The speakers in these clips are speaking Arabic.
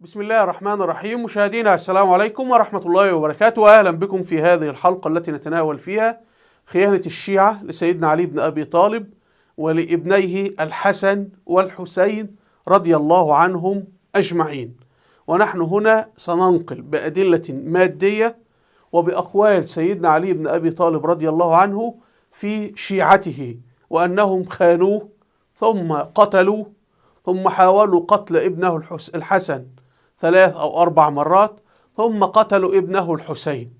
بسم الله الرحمن الرحيم. مشاهدينا السلام عليكم ورحمة الله وبركاته، وأهلا بكم في هذه الحلقة التي نتناول فيها خيانة الشيعة لسيدنا علي بن أبي طالب ولابنيه الحسن والحسين رضي الله عنهم أجمعين. ونحن هنا سننقل بأدلة مادية وبأقوال سيدنا علي بن أبي طالب رضي الله عنه في شيعته، وأنهم خانوه ثم قتلوه ثم حاولوا قتل ابنه الحسن 3 أو 4 مرات ثم قتلوا ابنه الحسين.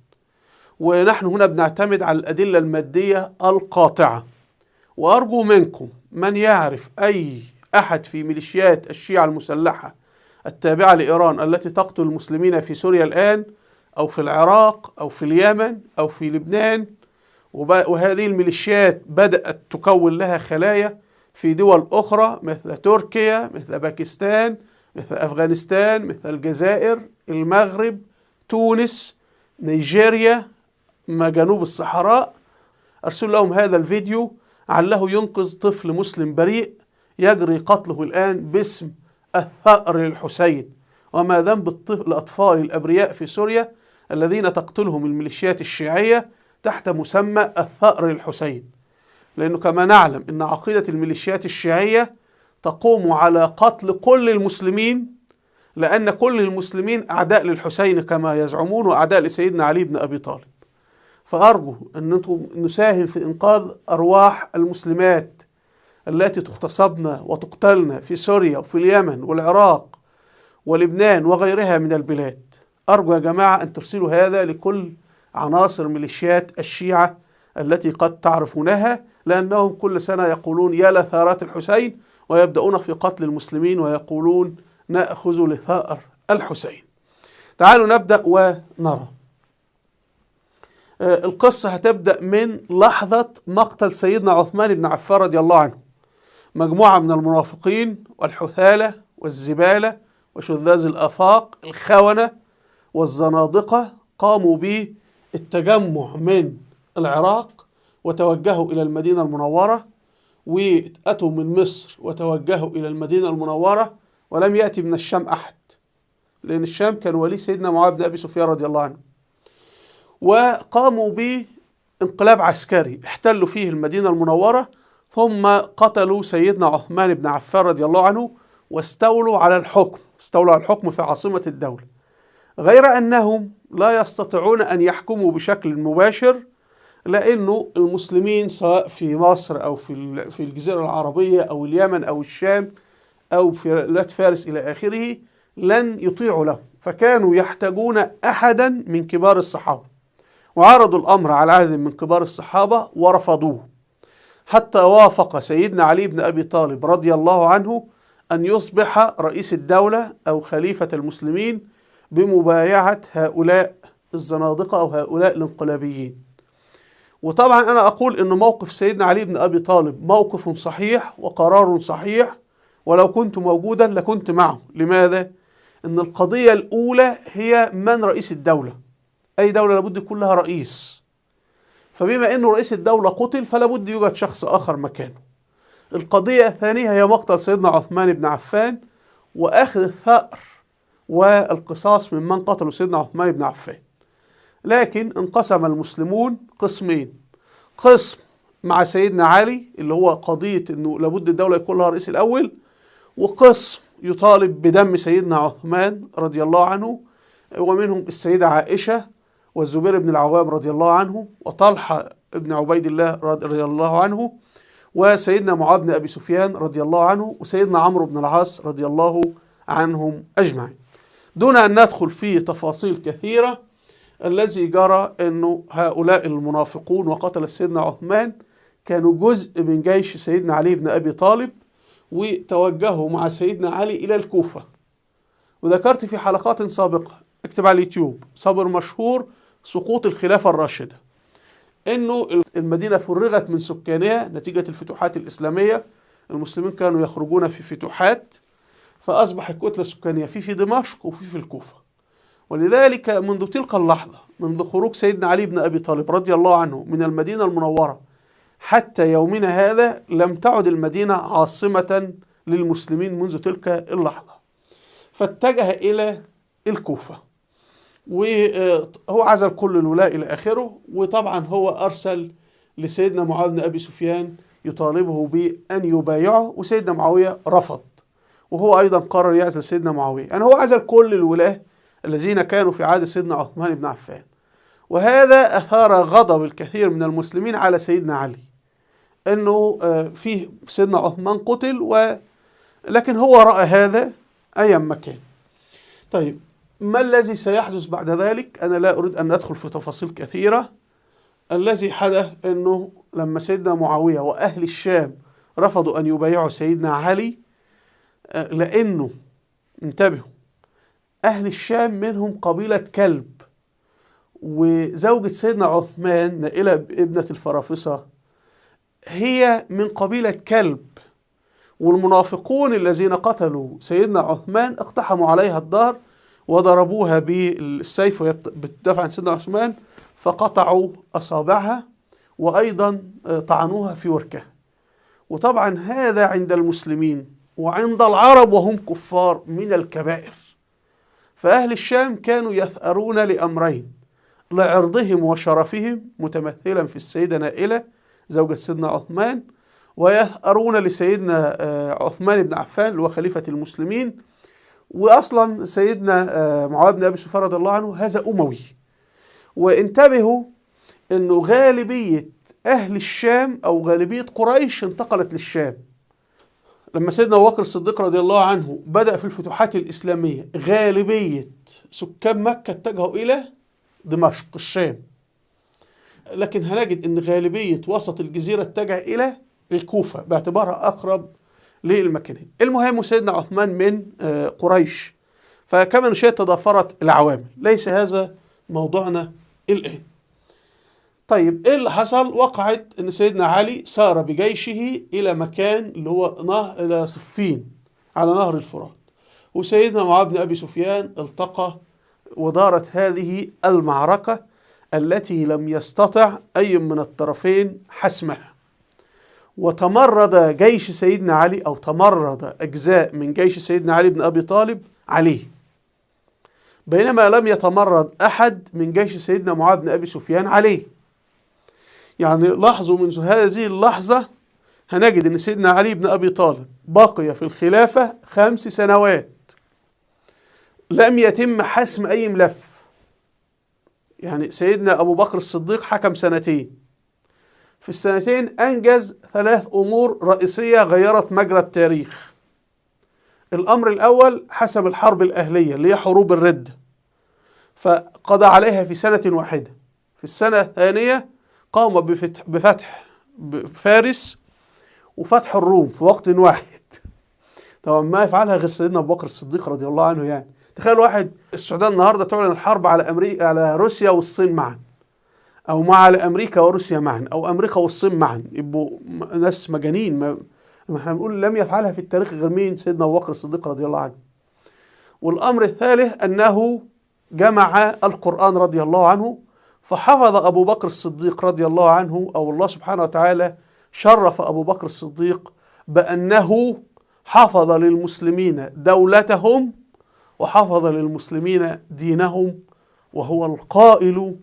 ونحن هنا بنعتمد على الأدلة المادية القاطعة. وأرجو منكم من يعرف أي أحد في ميليشيات الشيعة المسلحة التابعة لإيران التي تقتل المسلمين في سوريا الآن أو في العراق أو في اليمن أو في لبنان، وهذه الميليشيات بدأت تكون لها خلايا في دول أخرى مثل تركيا، مثل باكستان، مثل أفغانستان، مثل الجزائر، المغرب، تونس، نيجيريا، ما جنوب الصحراء. أرسل لهم هذا الفيديو علّه ينقذ طفل مسلم بريء يجري قتله الآن باسم الثأر للحسين. وما ذنب الأطفال الأبرياء في سوريا الذين تقتلهم الميليشيات الشيعية تحت مسمى الثأر للحسين؟ لأنه كما نعلم أن عقيدة الميليشيات الشيعية تقوم على قتل كل المسلمين، لأن كل المسلمين أعداء للحسين كما يزعمون وأعداء لسيدنا علي بن أبي طالب. فأرجو أن نساهم في إنقاذ أرواح المسلمات التي تغتصبن وتقتلن في سوريا وفي اليمن والعراق ولبنان وغيرها من البلاد. أرجو يا جماعة أن ترسلوا هذا لكل عناصر ميليشيات الشيعة التي قد تعرفونها، لأنهم كل سنة يقولون يا لثارات الحسين، ويبدأون في قتل المسلمين ويقولون نأخذ لثأر الحسين. تعالوا نبدأ ونرى. القصة هتبدأ من لحظة مقتل سيدنا عثمان بن عفان رضي الله عنه. مجموعة من المنافقين والحثالة والزبالة وشذاذ الآفاق الخونة والزنادقة قاموا بالتجمع من العراق وتوجهوا إلى المدينة المنورة، وأتوا من مصر وتوجهوا إلى المدينة المنورة، ولم يأتي من الشام أحد، لأن الشام كان ولي سيدنا معاوية بن أبي سفيان رضي الله عنه. وقاموا بانقلاب عسكري احتلوا فيه المدينة المنورة، ثم قتلوا سيدنا عثمان بن عفان رضي الله عنه واستولوا على الحكم في عاصمة الدولة، غير أنهم لا يستطيعون أن يحكموا بشكل مباشر، لأنه المسلمين سواء في مصر أو في الجزيرة العربية أو اليمن أو الشام أو في بلاد فارس إلى آخره لن يطيعوا له، فكانوا يحتاجون أحدا من كبار الصحابة. وعرضوا الأمر على عدد من كبار الصحابة ورفضوه، حتى وافق سيدنا علي بن أبي طالب رضي الله عنه أن يصبح رئيس الدولة أو خليفة المسلمين بمبايعة هؤلاء الزنادقة أو هؤلاء الانقلابيين. وطبعا أنا أقول أن موقف سيدنا علي بن أبي طالب موقف صحيح وقرار صحيح، ولو كنت موجودا لكنت معه. لماذا؟ أن القضية الأولى هي من رئيس الدولة. أي دولة لابد يكون لها رئيس، فبما أنه رئيس الدولة قتل فلابد يوجد شخص آخر مكانه. القضية الثانية هي مقتل سيدنا عثمان بن عفان وأخذ الثأر والقصاص ممن قتلوا سيدنا عثمان بن عفان. لكن انقسم المسلمون قسمين: قسم مع سيدنا علي اللي هو قضية أنه لابد الدولة يكون لها رئيس الأول، وقسم يطالب بدم سيدنا عثمان رضي الله عنه، ومنهم السيدة عائشة والزبير بن العوام رضي الله عنه وطلحة بن عبيد الله رضي الله عنه وسيدنا معاوية بن أبي سفيان رضي الله عنه وسيدنا عمرو بن العاص رضي الله عنهم أجمعين. دون أن ندخل في تفاصيل كثيرة، الذي جرى أنه هؤلاء المنافقون وقتل سيدنا عثمان كانوا جزء من جيش سيدنا علي بن أبي طالب، وتوجهوا مع سيدنا علي إلى الكوفة. وذكرت في حلقات سابقة، اكتب على اليوتيوب، صبر مشهور سقوط الخلافة الراشدة، أنه المدينة فرغت من سكانها نتيجة الفتوحات الإسلامية. المسلمين كانوا يخرجون في فتوحات، فأصبح الكتلة السكانية في دمشق وفي الكوفة. ولذلك منذ تلك اللحظة، منذ خروج سيدنا علي بن أبي طالب رضي الله عنه من المدينة المنورة حتى يومنا هذا، لم تعد المدينة عاصمة للمسلمين منذ تلك اللحظة. فاتجه إلى الكوفة، وهو عزل كل الولاة إلى آخره. وطبعا هو أرسل لسيدنا معاوية بن أبي سفيان يطالبه بأن يبايعه، وسيدنا معاوية رفض، وهو أيضا قرر يعزل سيدنا معاوية. يعني هو عزل كل الولاة الذين كانوا في عهد سيدنا عثمان بن عفان، وهذا أثار غضب الكثير من المسلمين على سيدنا علي، أنه فيه سيدنا عثمان قتل، لكن هو رأى هذا أيام ما كان. طيب، ما الذي سيحدث بعد ذلك؟ أنا لا أريد أن أدخل في تفاصيل كثيرة. الذي حدث أنه لما سيدنا معاوية وأهل الشام رفضوا أن يبايعوا سيدنا علي، لأنه انتبهوا، أهل الشام منهم قبيلة كلب، وزوجة سيدنا عثمان نائلة ابنة الفرافصة هي من قبيلة كلب، والمنافقون الذين قتلوا سيدنا عثمان اقتحموا عليها الدار وضربوها بالسيف بالدفع عن سيدنا عثمان، فقطعوا أصابعها وأيضا طعنوها في وركها. وطبعا هذا عند المسلمين وعند العرب وهم كفار من الكبائر. فأهل الشام كانوا يثأرون لأمرين: لعرضهم وشرفهم متمثلا في السيدة نائلة زوجة سيدنا عثمان، ويثأرون لسيدنا عثمان بن عفان اللي هو خليفة المسلمين. وأصلا سيدنا معاوية بن أبي سفيان رضي الله عنه هذا أموي. وانتبهوا أنه غالبية أهل الشام أو غالبية قريش انتقلت للشام. لما سيدنا أبو بكر الصديق رضي الله عنه بدأ في الفتوحات الإسلامية، غالبية سكان مكة اتجهوا إلى دمشق الشام، لكن هنجد أن غالبية وسط الجزيرة اتجه إلى الكوفة باعتبارها أقرب للمكانين. المهم سيدنا عثمان من قريش، فكما نشاهد تضافرت العوامل. ليس هذا موضوعنا الآن. طيب، إيه اللي حصل؟ وقعت أن سيدنا علي سار بجيشه إلى مكان اللي هو إلى صفين على نهر الفرات، وسيدنا معاوية بن أبي سفيان التقى، ودارت هذه المعركة التي لم يستطع أي من الطرفين حسمها. وتمرد جيش سيدنا علي، أو تمرد أجزاء من جيش سيدنا علي بن أبي طالب عليه، بينما لم يتمرد أحد من جيش سيدنا معاوية بن أبي سفيان عليه. يعني لاحظوا منذ هذه اللحظة هنجد أن سيدنا علي بن أبي طالب بقي في الخلافة 5 سنوات لم يتم حسم أي ملف. يعني سيدنا أبو بكر الصديق حكم 2 في السنتين أنجز 3 أمور رئيسية غيرت مجرى التاريخ. الأمر الأول حسم الحرب الأهلية اللي هي حروب الردة، فقضى عليها في سنة واحدة. في السنة الثانية قام بفتح فارس وفتح الروم في وقت واحد. طبعا ما يفعلها غير سيدنا أبو بكر الصديق رضي الله عنه. يعني تخيل واحد، السودان النهاردة تعلن الحرب على أمريكا، على روسيا والصين معا، أو مع أمريكا وروسيا معا، أو أمريكا والصين معا، يبقوا ناس مجانين. ما احنا بنقول لم يفعلها في التاريخ غير مين؟ سيدنا أبو بكر الصديق رضي الله عنه. والأمر الثالث أنه جمع القرآن رضي الله عنه، فحفظ أبو بكر الصديق رضي الله عنه، أو الله سبحانه وتعالى شرف أبو بكر الصديق بأنه حفظ للمسلمين دولتهم وحفظ للمسلمين دينهم. وهو القائل،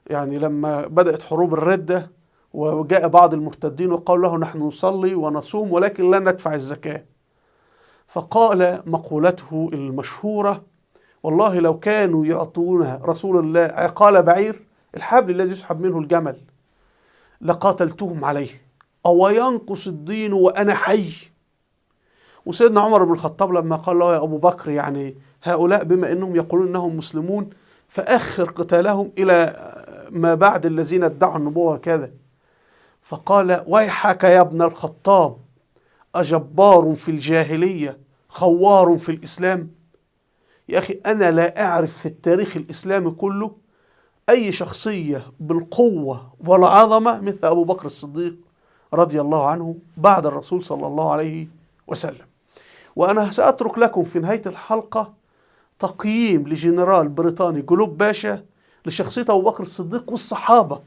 يعني لما بدأت حروب الردة وجاء بعض المرتدين وقالوا له نحن نصلي ونصوم ولكن لا ندفع الزكاة، فقال مقولته المشهورة: والله لو كانوا يعطون رسول الله عقال بعير، الحبل الذي يسحب منه الجمل، لقاتلتهم عليه، أو ينقص الدين وأنا حي. وسيدنا عمر بن الخطاب لما قال له: يا أبو بكر، يعني هؤلاء بما أنهم يقولون أنهم مسلمون فأخر قتالهم إلى ما بعد الذين ادعوا النبوة كذا. فقال: ويحك يا ابن الخطاب، أجبار في الجاهلية خوار في الإسلام؟ يا أخي، أنا لا أعرف في التاريخ الإسلامي كله أي شخصية بالقوة والعظمة مثل أبو بكر الصديق رضي الله عنه بعد الرسول صلى الله عليه وسلم. وأنا سأترك لكم في نهاية الحلقة تقييم لجنرال بريطاني جلوب باشا لشخصية أبو بكر الصديق والصحابة.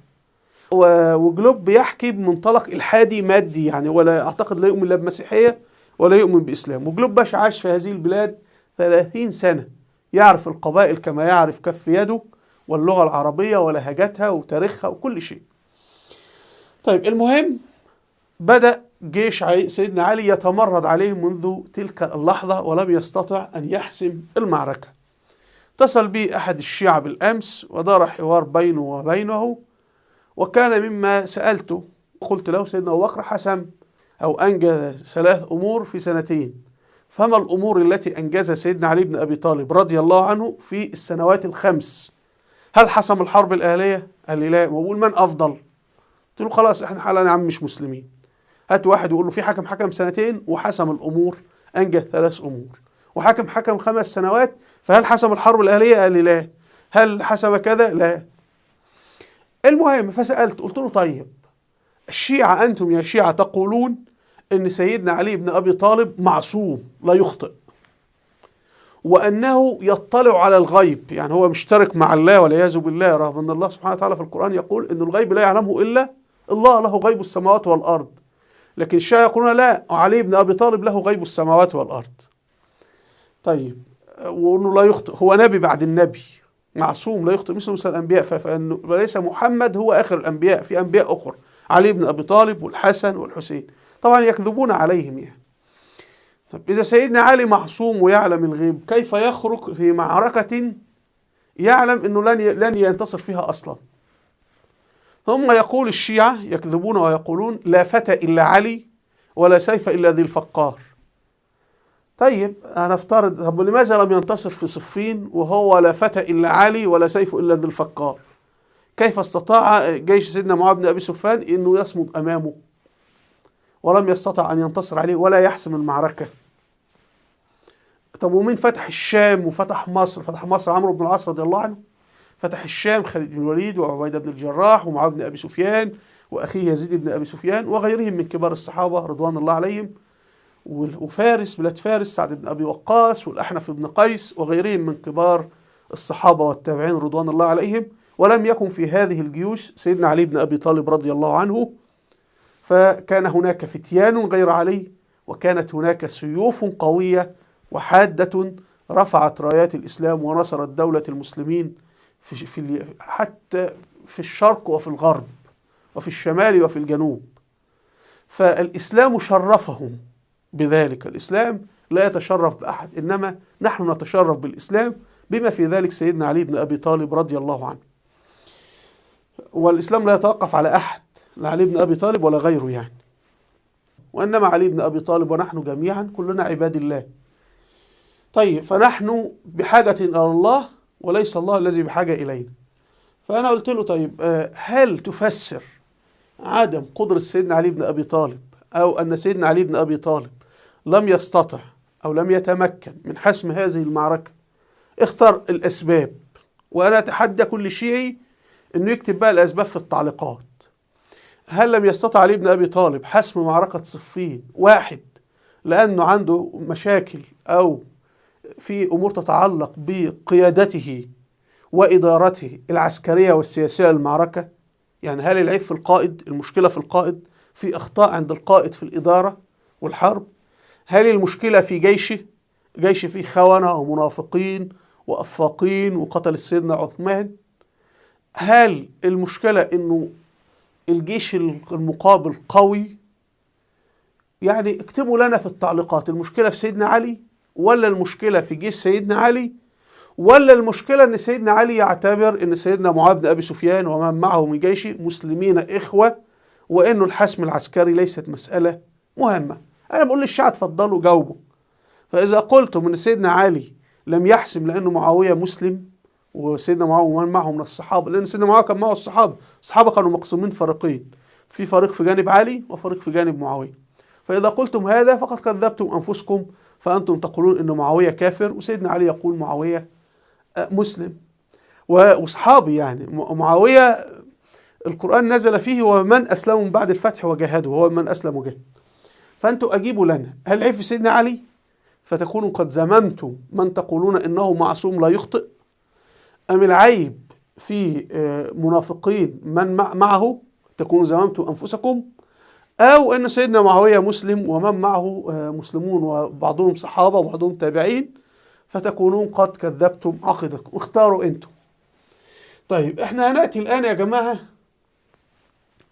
وجلوب بيحكي بمنطلق الحادي مادي، يعني ولا أعتقد لا يؤمن لا بمسيحية ولا يؤمن بإسلام. وجلوب باشا عاش في هذه البلاد 30 سنة يعرف القبائل كما يعرف كف يده، واللغة العربية ولهجتها وتاريخها وكل شيء. طيب المهم، بدأ جيش سيدنا علي يتمرد عليه منذ تلك اللحظة، ولم يستطع أن يحسم المعركة. اتصل بي أحد الشيعة بالأمس ودار حوار بينه وبينه، وكان مما سألته قلت له: سيدنا أبو بكر حسم أو أنجز 3 أمور في 2 سنين، فما الأمور التي أنجزها سيدنا علي بن أبي طالب رضي الله عنه في السنوات ال5؟ هل حسم الحرب الأهلية؟ قال لي لا. وبقول: من أفضل؟ قلت له: خلاص احنا حالا يا عم مش مسلمين، هات واحد ويقول له في حكم 2 وحسم الأمور، أنجز 3 أمور، وحكم 5 سنوات، فهل حسم الحرب الأهلية؟ قال لي لا. هل حسب كذا؟ لا. المهم، فسألت قلت له: طيب الشيعة، أنتم يا شيعة تقولون إن سيدنا علي بن أبي طالب معصوم لا يخطئ، وأنه يطلع على الغيب، يعني هو مشترك مع الله والعياذ بالله، رغم أن الله سبحانه وتعالى في القرآن يقول إن الغيب لا يعلمه إلا الله، له غيب السماوات والأرض. لكن الشيعة يقولون لا، علي بن أبي طالب له غيب السماوات والأرض. طيب، وأنه لا يخطئ، هو نبي بعد النبي، معصوم لا يخطئ مثل الأنبياء، فليس محمد هو آخر الأنبياء، في أنبياء أخر، علي بن أبي طالب والحسن والحسين. طبعا يكذبون عليهم يعني. طب إذا سيدنا علي معصوم ويعلم الغيب، كيف يخرج في معركة يعلم أنه لن ينتصر فيها أصلا؟ ثم يقول الشيعة يكذبون ويقولون: لا فتى إلا علي ولا سيف إلا ذي الفقار. طيب أنا أفترض، طب لماذا لم ينتصر في صفين وهو لا فتى إلا علي ولا سيف إلا ذي الفقار؟ كيف استطاع جيش سيدنا معاوية بن أبي سفيان أنه يصمد أمامه ولم يستطع أن ينتصر عليه ولا يحسم المعركة؟ طب ومين فتح الشام وفتح مصر؟ فتح مصر عمرو بن العاص رضي الله عنه، فتح الشام خالد بن الوليد وعبيدة بن الجراح ومعاوية بن أبي سفيان وأخيه يزيد بن أبي سفيان وغيرهم من كبار الصحابة رضوان الله عليهم، وفارس، بلاد فارس، سعد بن أبي وقاص والأحنف بن قيس وغيرهم من كبار الصحابة والتابعين رضوان الله عليهم. ولم يكن في هذه الجيوش سيدنا علي بن أبي طالب رضي الله عنه، فكان هناك فتيان غير علي، وكانت هناك سيوف قوية وحادة رفعت رايات الإسلام ونصرت دولة المسلمين حتى في الشرق وفي الغرب وفي الشمال وفي الجنوب. فالإسلام شرفهم بذلك. الإسلام لا يتشرف بأحد، إنما نحن نتشرف بالإسلام، بما في ذلك سيدنا علي بن أبي طالب رضي الله عنه. والإسلام لا يتوقف على أحد، لا علي بن أبي طالب ولا غيره يعني، وإنما علي بن أبي طالب ونحن جميعا كلنا عباد الله. طيب، فنحن بحاجة إلى الله وليس الله الذي بحاجة إلينا. فأنا قلت له: طيب هل تفسر عدم قدرة سيدنا علي بن أبي طالب، أو أن سيدنا علي بن أبي طالب لم يستطع أو لم يتمكن من حسم هذه المعركة؟ اختر الأسباب، وأنا أتحدى كل شيعي أنه يكتب بقى الأسباب في التعليقات. هل لم يستطع علي بن أبي طالب حسم معركة صفين؟ 1، لأنه عنده مشاكل أو في أمور تتعلق بقيادته وإدارته العسكرية والسياسية للمعركة. يعني هل العيب في القائد؟ المشكلة في القائد؟ في أخطاء عند القائد في الإدارة والحرب؟ هل المشكلة في جيشه؟ جيش فيه خونة ومنافقين وأفاقين وقتل سيدنا عثمان؟ هل المشكلة إنه الجيش المقابل قوي؟ يعني اكتبوا لنا في التعليقات، المشكلة في سيدنا علي، ولا المشكلة في جيش سيدنا علي، ولا المشكلة ان سيدنا علي يعتبر ان سيدنا معاوية بن ابي سفيان ومن معه من جيشه مسلمين اخوة، وانه الحسم العسكري ليست مسألة مهمة. انا بقول للشعب اتفضلوا جاوبوا. فاذا قلتم ان سيدنا علي لم يحسم لانه معاوية مسلم وسيدنا معاوية ومن معه من الصحابة، لان سيدنا معاوية كان معه الصحابة كانوا مقسومين فريقين، في فريق في جانب علي وفريق في جانب معاوية. فاذا قلتم هذا فقد كذبتم انفسكم، فانتم تقولون انه معاوية كافر وسيدنا علي يقول معاوية مسلم وصحابي. يعني معاوية القرآن نزل فيه ومن أسلم من بعد الفتح وجاهدوا، هو من أسلم وجاهد. فأنتوا أجيبوا لنا، هل العيب في سيدنا علي فتكونوا قد زممتم من تقولون إنه معصوم لا يخطئ، أم العيب في منافقين من معه تكونوا زممتم أنفسكم، أو أن سيدنا معاوية مسلم ومن معه مسلمون وبعضهم صحابة وبعضهم تابعين، فتكونون قد كذبتم عقيدتكم. اختاروا انتم. طيب احنا هنأتي الآن يا جماعة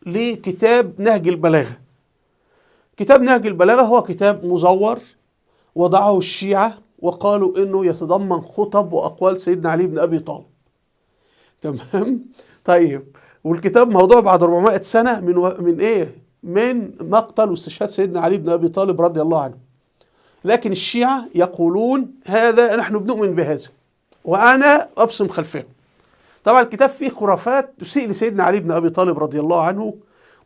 لكتاب نهج البلاغة. كتاب نهج البلاغة هو كتاب مزور وضعه الشيعة وقالوا انه يتضمن خطب واقوال سيدنا علي بن ابي طالب. تمام. طيب والكتاب موضوع بعد 400 سنة من ايه؟ من مقتل واستشهاد سيدنا علي بن ابي طالب رضي الله عنه. لكن الشيعة يقولون هذا نحن بنؤمن بهذا وانا ابصم خلفهم. طبعا الكتاب فيه خرافات تسيء لسيدنا علي بن ابي طالب رضي الله عنه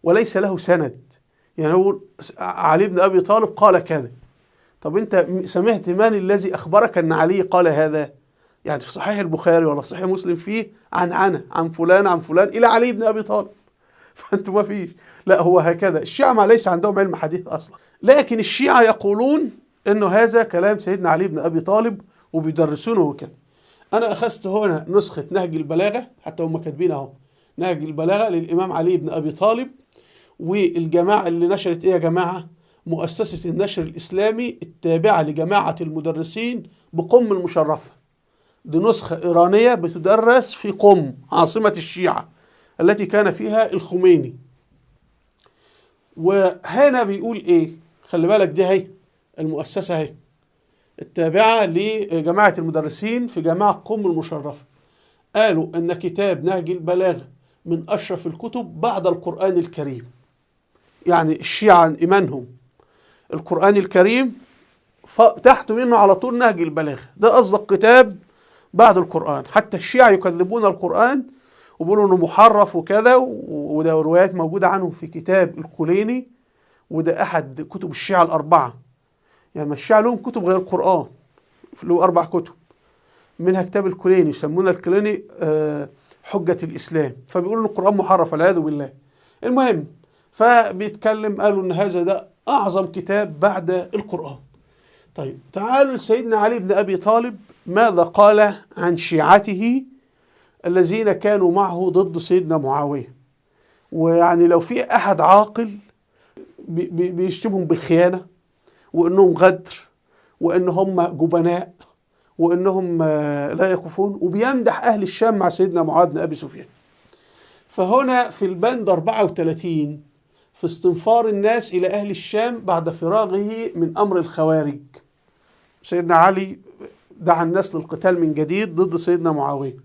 وليس له سند. يعني هو علي بن ابي طالب قال كذا. طب انت سمعت من الذي اخبرك ان علي قال هذا؟ يعني في صحيح البخاري ولا صحيح مسلم فيه عن فلان عن فلان الى علي بن ابي طالب. فانتم ما فيش. لا هو هكذا. الشيعة ما ليس عندهم علم حديث اصلا، لكن الشيعة يقولون انه هذا كلام سيدنا علي بن ابي طالب وبيدرسونه كده. انا اخذت هنا نسخة نهج البلاغة، حتى هم كاتبين اهو نهج البلاغة للامام علي بن ابي طالب. والجماعة اللي نشرت ايه يا جماعة؟ مؤسسة النشر الإسلامي التابعة لجماعة المدرسين بقم المشرفة. دي نسخة إيرانية بتدرس في قم عاصمة الشيعة التي كان فيها الخميني. وهنا بيقول إيه؟ خلي بالك دي هي المؤسسة هي التابعة لجماعة المدرسين في جماعة قم المشرفة. قالوا أن كتاب نهج البلاغة من أشرف الكتب بعد القرآن الكريم. يعني الشيعة إيمانهم القرآن الكريم تحت منه على طول نهج البلاغة، ده أصدق كتاب بعد القرآن. حتى الشيعة يكذبون القرآن وبيقولوا إنه محرف وكذا، وده روايات موجودة عنه في كتاب الكليني، وده أحد كتب الشيعة الأربعة. يعني الشيعة لهم كتب غير القرآن، له 4 كتب منها كتاب الكليني، يسمونه الكليني حجة الإسلام. فبيقولوا إن القرآن محرف والعياذ بالله. المهم فبيتكلم قالوا إن هذا ده أعظم كتاب بعد القرآن. طيب تعالوا لسيدنا علي بن أبي طالب ماذا قال عن شيعته الذين كانوا معه ضد سيدنا معاوية. ويعني لو في أحد عاقل بيشتمهم بالخيانة وإنهم غدر وإن هم جبناء وإنهم لا يقفون، وبيمدح أهل الشام مع سيدنا معاذ بن أبي سفيان. فهنا في البند 34 في استنفار الناس إلى أهل الشام بعد فراغه من أمر الخوارج، سيدنا علي دعا الناس للقتال من جديد ضد سيدنا معاوية.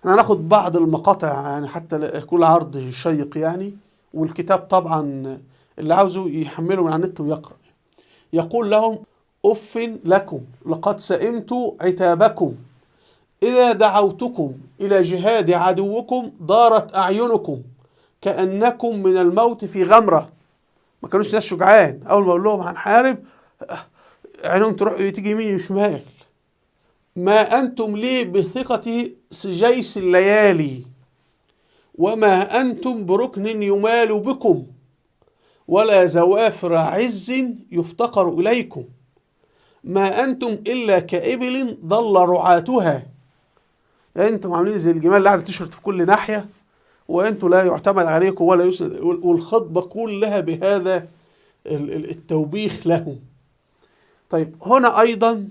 أنا هناخد بعض المقاطع يعني حتى كل عرض شيق يعني، والكتاب طبعا اللي عاوزه يحمله من على النت ويقرأ. يقول لهم: أف لكم لقد سئمت عتابكم، إذا دعوتكم إلى جهاد عدوكم دارت أعينكم كأنكم من الموت في غمرة. ما كانوش ناس شجعان، أول ما أقول لهم هنحارب عينهم تروح تيجي يمين وشمال. ما أنتم لي بثقة سجيس الليالي، وما أنتم بركن يمال بكم، ولا زوافر عز يفتقر إليكم. ما أنتم إلا كإبل ضل رعاتها. يعني أنتم عاملين زي الجمال اللي قاعدة تشرد في كل ناحية، وأنتم لا يعتمد عليكم ولا يسند، والخطبة كلها بهذا التوبيخ لهم. طيب هنا أيضا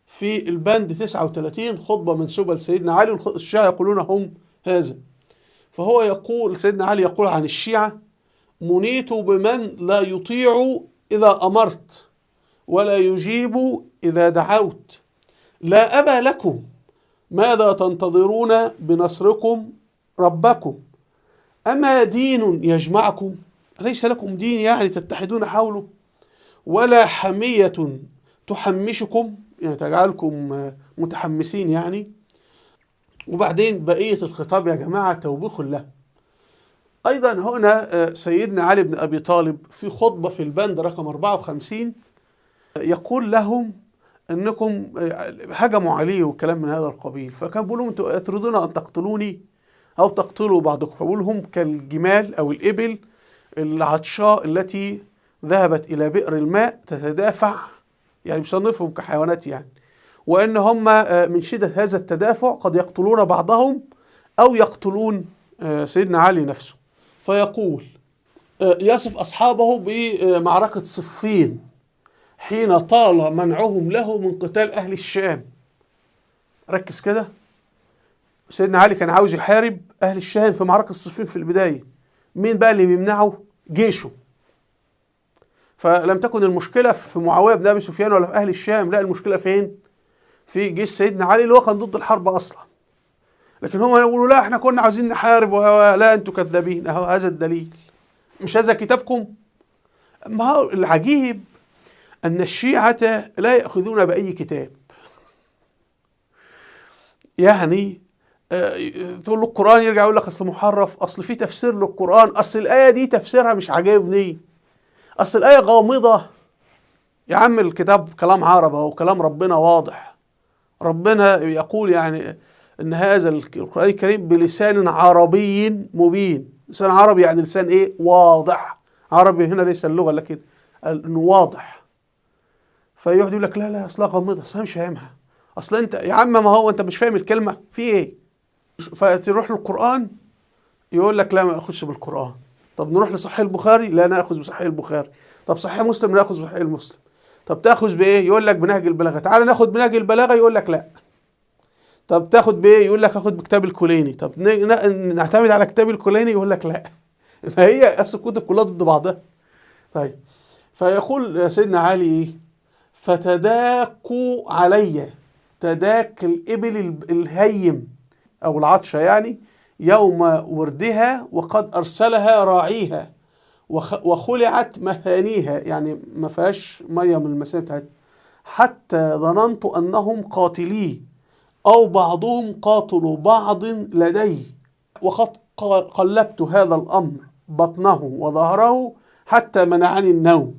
في البند 39 خطبة منسوبة لسيدنا علي، والشيعة يقولون هم هذا. فهو يقول سيدنا علي يقول عن الشيعة: منيت بمن لا يطيع إذا أمرت ولا يجيب إذا دعوت، لا أبا لكم، ماذا تنتظرون بنصركم ربكم؟ أما دين يجمعكم؟ ليس لكم دين يعني تتحدون حوله، ولا حمية تحمشكم يعني تجعلكم متحمسين يعني. وبعدين بقية الخطاب يا جماعة توبيخ له. أيضا هنا سيدنا علي بن أبي طالب في خطبة في البند رقم 54 يقول لهم أنكم هجموا عليه وكلام من هذا القبيل، فكان بيقول لهم: أنتم تريدون أن تقتلوني أو تقتلوا بعضكم. فبقول هم كالجمال أو الإبل العطشاء التي ذهبت إلى بئر الماء تتدافع، يعني بيصنفهم كحيوانات يعني، وأن هم من شدة هذا التدافع قد يقتلون بعضهم أو يقتلون سيدنا علي نفسه. فيقول يصف أصحابه بمعركة صفين حين طال منعهم له من قتال أهل الشام. ركز كده. سيدنا علي كان عاوز يحارب أهل الشام في معركة الصفين في البداية. مين بقى اللي بيمنعه؟ جيشه. فلم تكن المشكلة في معاوية بن أبي سفيان ولا في أهل الشام، لا، المشكلة فين؟ في جيش سيدنا علي اللي هو كان ضد الحرب أصلا. لكن هم يقولوا لا احنا كنا عاوزين نحارب، ولا انتوا كذابين. اهو هذا الدليل. مش هذا كتابكم؟ ما هو العجيب أن الشيعة لا يأخذون بأي كتاب. يعني تقول له القرآن يرجع يقول لك أصل محرف، أصل في تفسير للقرآن، أصل الآية دي تفسيرها مش عاجبني، أصل الآية غامضة. يا عم الكتاب كلام عرب أو كلام ربنا واضح. ربنا يقول يعني إن هذا القرآن الكريم بلسان عربي مبين. لسان عربي يعني لسان إيه؟ واضح. عربي هنا ليس اللغة لكن إنه واضح. فيقعد يقول لك لا لا أصلها غامضة، أصلها مش فاهمها، أصل أنت يا عم ما هو أنت مش فاهم الكلمة في إيه؟ فتروح للقرآن يقول لك لا ما ناخذش بالقرآن. طب نروح لصحيح البخاري، لا ناخذ بصحيح البخاري. طب صحيح مسلم، ناخذ بصحيح مسلم. طب تاخذ بايه؟ يقول لك بنهج البلاغه. تعال ناخذ بنهج البلاغه، يقول لك لا. طب تاخذ بايه؟ يقول لك اخذ بكتاب الكليني. طب نعتمد على كتاب الكليني، يقول لك لا. فهي اصل الكتب كلها ضد بعضها. طيب، فيقول سيدنا علي ايه؟ فتداكوا علي، تداك الابل الهيم او العطشه يعني، يوم وردها وقد ارسلها راعيها وخلعت مهانيها، يعني ما فيهاش ميه من المسام بتاعتها، حتى ظننت انهم قاتلي او بعضهم قاتلوا بعض لدي، وقد قلبت هذا الامر بطنه وظهره حتى منعني النوم،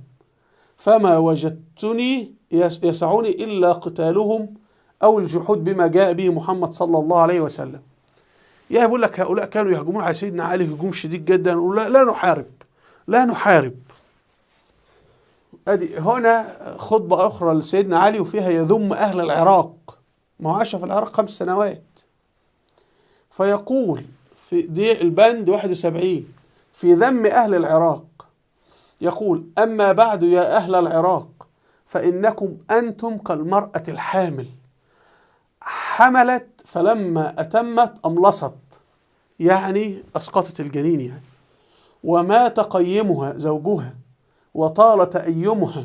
فما وجدتني يسعني الا قتالهم او الجحود بما جاء به محمد صلى الله عليه وسلم. يعني بيقول لك هؤلاء كانوا يهجمون على سيدنا علي هجوم شديد جدا، يقول لا نحارب، لا نحارب. ادي هنا خطبة اخرى لسيدنا علي وفيها يذم اهل العراق، ما هو عاش في العراق 5 سنوات. فيقول في دي البند 71 في ذم اهل العراق، يقول: اما بعد يا اهل العراق فانكم انتم كالمرأة الحامل، حملت فلما اتمت املصت، يعني اسقطت الجنين يعني، ومات قيمها زوجها وطال تأيمها،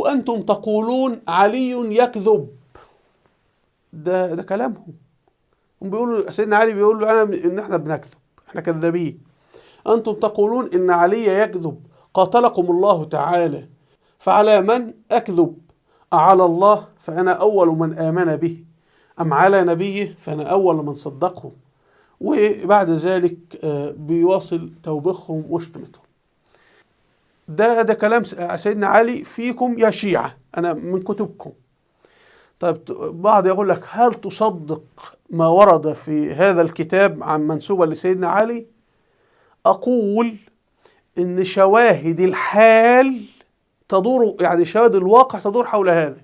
أنتم تقولون علي يكذب. ده كلامهم. هم بيقولوا سيدنا علي بيقول له إن إحنا بنكذب، إحنا كذابين. أنتم تقولون إن علي يكذب، قاتلكم الله تعالى، فعلى من أكذب؟ أعلى الله فأنا أول من آمن به، أم على نبيه فأنا أول من صدقه. وبعد ذلك بيواصل توبيخهم وشتمتهم. ده كلام سيدنا علي فيكم يا شيعة، أنا من كتبكم. طيب بعض يقول لك هل تصدق ما ورد في هذا الكتاب عن منسوبا لسيدنا علي؟ أقول إن شواهد الحال تدور، يعني شواهد الواقع تدور حول هذا.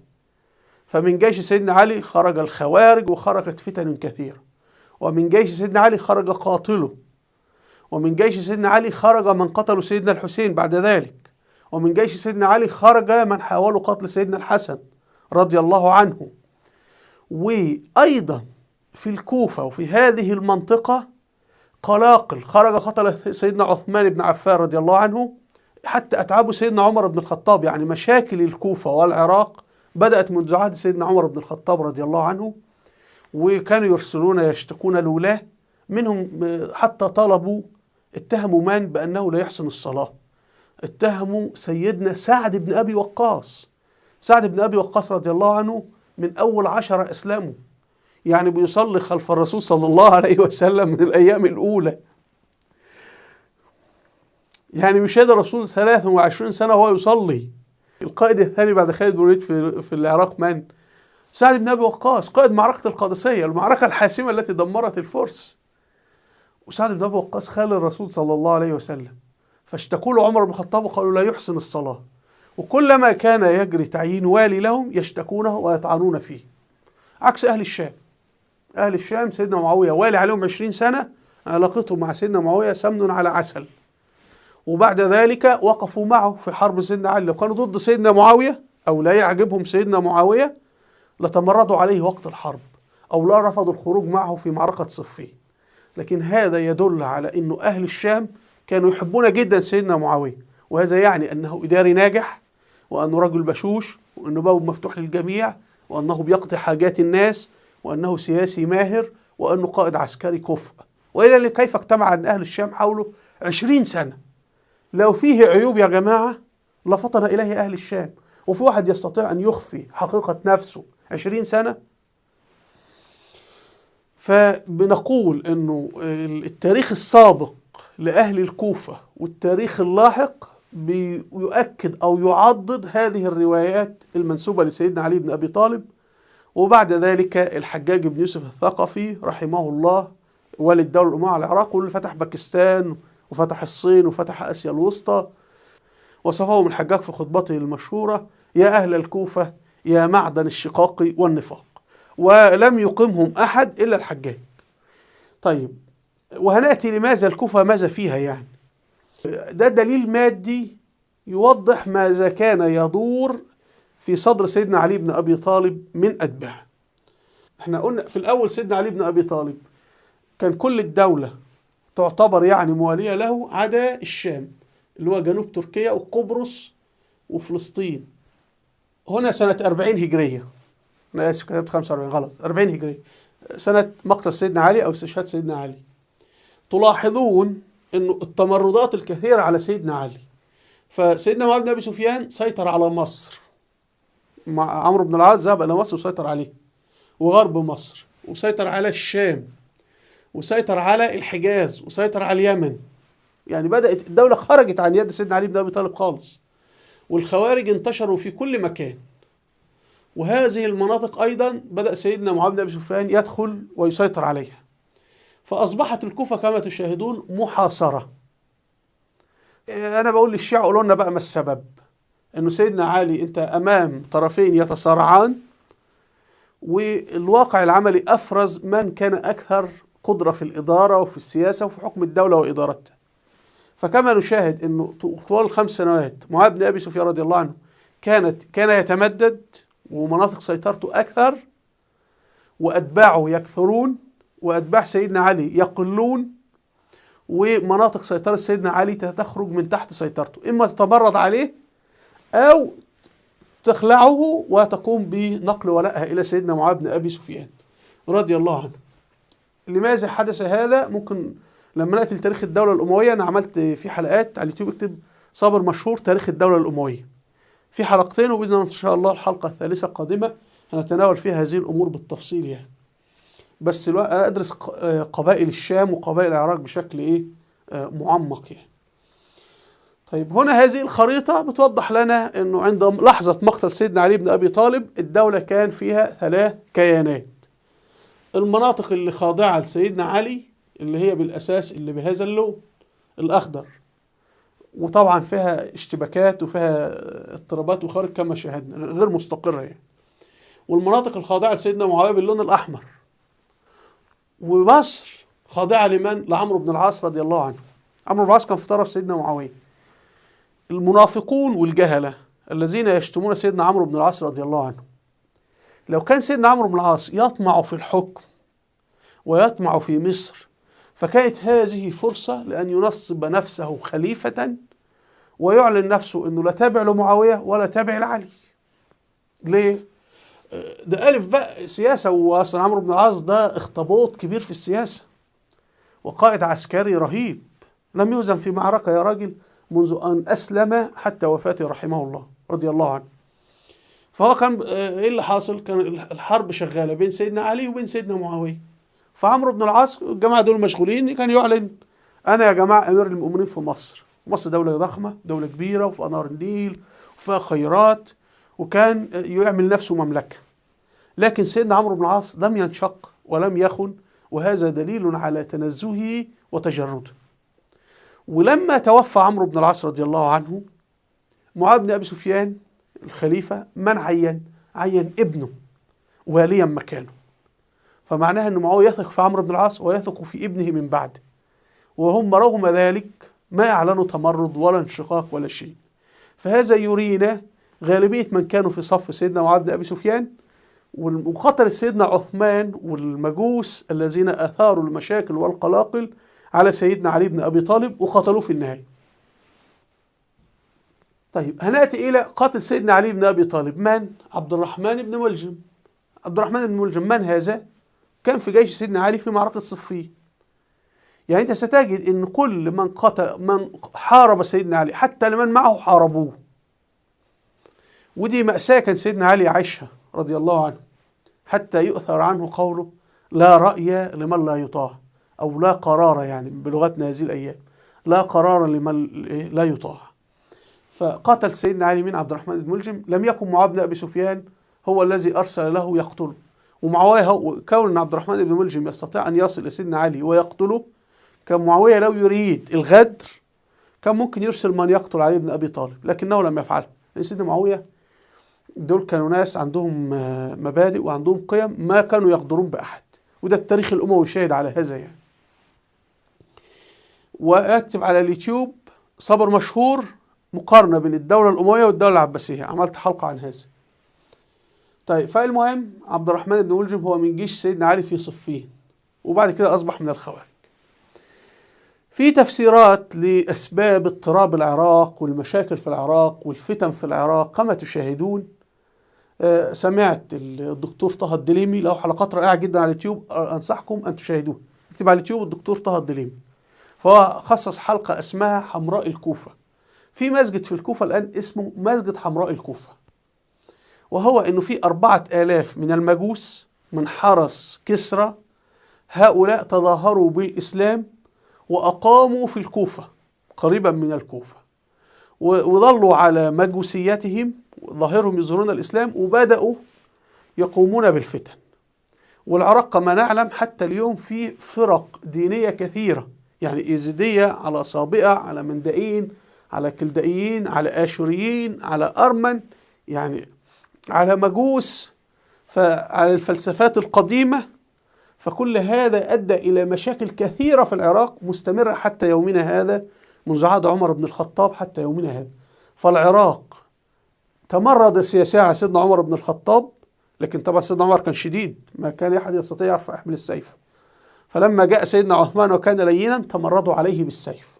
فمن جيش سيدنا علي خرج الخوارج وخرجت فتن كثيرة، ومن جيش سيدنا علي خرج قاتله، ومن جيش سيدنا علي خرج من قتلوا سيدنا الحسين بعد ذلك، ومن جيش سيدنا علي خرج من حاولوا قتل سيدنا الحسن رضي الله عنه. وأيضا في الكوفة وفي هذه المنطقة قلاقل خرج قتل سيدنا عثمان بن عفان رضي الله عنه، حتى أتعبوا سيدنا عمر بن الخطاب. يعني مشاكل الكوفة والعراق بدأت منذ عهد سيدنا عمر بن الخطاب رضي الله عنه، وكانوا يرسلون يشتكون الولاة منهم، حتى طلبوا اتهموا من بأنه لا يحسن الصلاة. اتهموا سيدنا سعد بن أبي وقاص. سعد بن أبي وقاص رضي الله عنه من أول 10 أسلموا، يعني بيصلي خلف الرسول صلى الله عليه وسلم من الأيام الأولى. يعني مشاهد الرسول 23 سنة وهو يصلي. القائد الثاني بعد خالد بن الوليد في العراق من؟ سعد بن أبي وقاص، قائد معركة القادسية، المعركة الحاسمة التي دمرت الفرس. وسعد بن أبي وقاص خال الرسول صلى الله عليه وسلم، فاشتكوا له عمر بن الخطاب وقالوا لا يحسن الصلاة. وكلما كان يجري تعيين والي لهم يشتكونه ويطعنون فيه، عكس أهل الشام. أهل الشام سيدنا معاوية والي عليهم 20 سنة، علاقتهم مع سيدنا معاوية سمن على عسل، وبعد ذلك وقفوا معه في حرب سيدنا علي. لو كانوا ضد سيدنا معاوية أو لا يعجبهم سيدنا معاوية لتمردوا عليه وقت الحرب، أو لا رفضوا الخروج معه في معركة صفين. لكن هذا يدل على أنه أهل الشام كانوا يحبون جدا سيدنا معاوية، وهذا يعني أنه إداري ناجح، وأنه رجل بشوش، وأنه باب مفتوح للجميع، وأنه بيقضي حاجات الناس، وأنه سياسي ماهر، وأنه قائد عسكري كفء. وإلى كيف اجتمع أن أهل الشام حوله 20 سنة. لو فيه عيوب يا جماعة لفطن إليه أهل الشام، وفي واحد يستطيع أن يخفي حقيقة نفسه 20 سنة؟ فبنقول أنه التاريخ السابق لأهل الكوفة والتاريخ اللاحق بيؤكد أو يعضد هذه الروايات المنسوبة لسيدنا علي بن أبي طالب. وبعد ذلك الحجاج بن يوسف الثقفي رحمه الله، والي الدولة الأموية على العراق، واللي فتح باكستان وفتح الصين وفتح آسيا الوسطى، وصفهم الحجاج في خطبته المشهورة: يا أهل الكوفة يا معدن الشقاق والنفاق. ولم يقمهم أحد إلا الحجاج. طيب، وهنأتي لماذا الكوفة ماذا فيها يعني. ده دليل مادي يوضح ماذا كان يدور في صدر سيدنا علي بن أبي طالب من أتباعه. احنا قلنا في الأول سيدنا علي بن أبي طالب كان كل الدولة تعتبر يعني موالية له عدا الشام، اللي هو جنوب تركيا وقبرص وفلسطين. هنا سنة 40 هجرية، أنا آسف كتبت 45 غلط، 40 هجرية، سنة مقتل سيدنا علي أو استشهاد سيدنا علي. تلاحظون أنه التمردات الكثيرة على سيدنا علي. فسيدنا معاوية بن أبي سفيان سيطر على مصر، مع عمرو بن العاص ذهب إلى مصر وسيطر عليه، وغرب مصر، وسيطر على الشام، وسيطر على الحجاز، وسيطر على اليمن. يعني بدأت الدولة خرجت عن يد سيدنا علي بن أبي طالب خالص، والخوارج انتشروا في كل مكان. وهذه المناطق أيضا بدأ سيدنا معاوية بن أبي سفيان يدخل ويسيطر عليها، فأصبحت الكوفة كما تشاهدون محاصرة. أنا بقول للشيعة قولوا لنا بقى ما السبب أنه سيدنا علي أنت أمام طرفين يتصارعان، والواقع العملي أفرز من كان أكثر قدرة في الإدارة وفي السياسة وفي حكم الدولة وإدارتها. فكما نشاهد أنه طوال 5 سنوات معاوية بن أبي سفيان رضي الله عنه كان يتمدد، ومناطق سيطرته أكثر، وأتباعه يكثرون، وأتباع سيدنا علي يقلون، ومناطق سيطرة سيدنا علي تخرج من تحت سيطرته، إما تتمرد عليه أو تخلعه وتقوم بنقل ولائها إلى سيدنا معاوية بن أبي سفيان رضي الله عنه. لماذا حدث هذا؟ ممكن لما نأتي لتاريخ الدولة الأموية، أنا عملت في حلقات على اليوتيوب، اكتب صابر مشهور تاريخ الدولة الأموية، في حلقتين، وبإذن الله إن شاء الله الحلقة الثالثة القادمة هنتناول فيها هذه الأمور بالتفصيل يعني. بس أنا أدرس قبائل الشام وقبائل العراق بشكل معمق يعني. طيب، هنا هذه الخريطة بتوضح لنا أنه عند لحظة مقتل سيدنا علي بن أبي طالب الدولة كان فيها 3 كيانات. المناطق اللي خاضعة لسيدنا علي اللي هي بالأساس اللي بهذا اللون الأخضر، وطبعا فيها اشتباكات وفيها اضطرابات وخارج كما شاهدنا، غير مستقرة يعني. والمناطق الخاضعة لسيدنا معاوية باللون الأحمر. ومصر خاضعة لمن؟ لعمرو بن العاص رضي الله عنه. عمرو بن العاص كان في طرف سيدنا معاوية. المنافقون والجهلة الذين يشتمون سيدنا عمرو بن العاص رضي الله عنه، لو كان سيدنا عمرو بن العاص يطمع في الحكم ويطمع في مصر، فكانت هذه فرصة لأن ينصب نفسه خليفة ويعلن نفسه أنه لا تابع لمعاوية ولا تابع لعلي. ليه؟ ده ألف بقى سياسة، وأصلا عمرو بن العاص ده اخطبوط كبير في السياسة وقائد عسكري رهيب، لم يهزم في معركة يا راجل منذ أن أسلم حتى وفاته رحمه الله رضي الله عنه. فهو كان إيه اللي حاصل؟ كان الحرب شغالة بين سيدنا علي وبين سيدنا معاوية. فعمرو بن العاص الجماعة دول مشغولين، كان يعلن أنا يا جماعة أمير المؤمنين في مصر. مصر دولة ضخمة، دولة كبيرة، وفي أنهار النيل وفيها خيرات، وكان يعمل نفسه مملكة. لكن سيدنا عمرو بن العاص لم ينشق ولم يخن، وهذا دليل على تنزهه وتجرده. ولما توفى عمرو بن العاص رضي الله عنه، معاوية بن أبي سفيان الخليفة من عين ابنه واليا مكانه. فمعناها أن معاوية يثق في عمرو بن العاص ويثق في ابنه من بعده، وهم رغم ذلك ما أعلنوا تمرد ولا انشقاق ولا شيء. فهذا يرينا غالبية من كانوا في صف سيدنا معاوية بن أبي سفيان وقتل سيدنا عثمان والمجوس الذين أثاروا المشاكل والقلاقل على سيدنا علي بن أبي طالب وقتلوه في النهاية. طيب هنأتي إلى قتل سيدنا علي بن أبي طالب. من؟ عبد الرحمن بن ملجم. عبد الرحمن بن ملجم من هذا؟ كان في جيش سيدنا علي في معركة صفين. يعني أنت ستجد أن كل من حارب سيدنا علي حتى لمن معه حاربوه. ودي مأساة كان سيدنا علي عايشها رضي الله عنه، حتى يؤثر عنه قوله لا رأي لمن لا يطاع، أو لا قرار، يعني بلغتنا هذه الأيام لا قرار لمن لا يطاع. فقتل سيدنا علي من عبد الرحمن بن ملجم. لم يكن معاوية بن أبي سفيان هو الذي أرسل له يقتله، ومعاوية كون عبد الرحمن بن ملجم يستطيع أن يصل لسيدنا علي ويقتله، كان معاوية لو يريد الغدر كان ممكن يرسل من يقتل علي بن أبي طالب، لكنه لم يفعله. لأن سيدنا معاوية دول كانوا ناس عندهم مبادئ وعندهم قيم ما كانوا يغدرون بأحد، وده التاريخ الأموي شاهد على هذا يعني. وأكتب على اليوتيوب صبر مشهور مقارنة بين الدولة الأموية والدولة العباسية، عملت حلقة عن هذا. طيب فالمهم عبد الرحمن بن ملجم هو من جيش سيدنا علي في صفين، وبعد كده أصبح من الخوارج. في تفسيرات لأسباب اضطراب العراق والمشاكل في العراق والفتن في العراق كما تشاهدون. سمعت الدكتور طه الدليمي له حلقات رائعة جدا على اليوتيوب، أنصحكم أن تشاهدوها. اكتب على اليوتيوب الدكتور طه الدليمي، فهو خصص حلقة اسمها حمراء الكوفة. في مسجد في الكوفة الآن اسمه مسجد حمراء الكوفة، وهو أنه في 4000 من المجوس من حرس كسرى، هؤلاء تظاهروا بالإسلام وأقاموا في الكوفة قريبا من الكوفة، وظلوا على مجوسيتهم ظاهرهم يظهرون الإسلام، وبدأوا يقومون بالفتن. والعراق كما نعلم حتى اليوم في فرق دينية كثيرة، يعني إيزيدية، على صابئة، على مندائيين، على كلدائيين، على آشوريين، على أرمن، يعني على مجوس، على الفلسفات القديمة. فكل هذا أدى إلى مشاكل كثيرة في العراق مستمرة حتى يومنا هذا، منذ عهد عمر بن الخطاب حتى يومنا هذا. فالعراق تمرد سياسيا على سيدنا عمر بن الخطاب، لكن طبعا سيدنا عمر كان شديد، ما كان أحد يستطيع يرفع يحمل السيف. فلما جاء سيدنا عثمان وكان لينا تمردوا عليه بالسيف،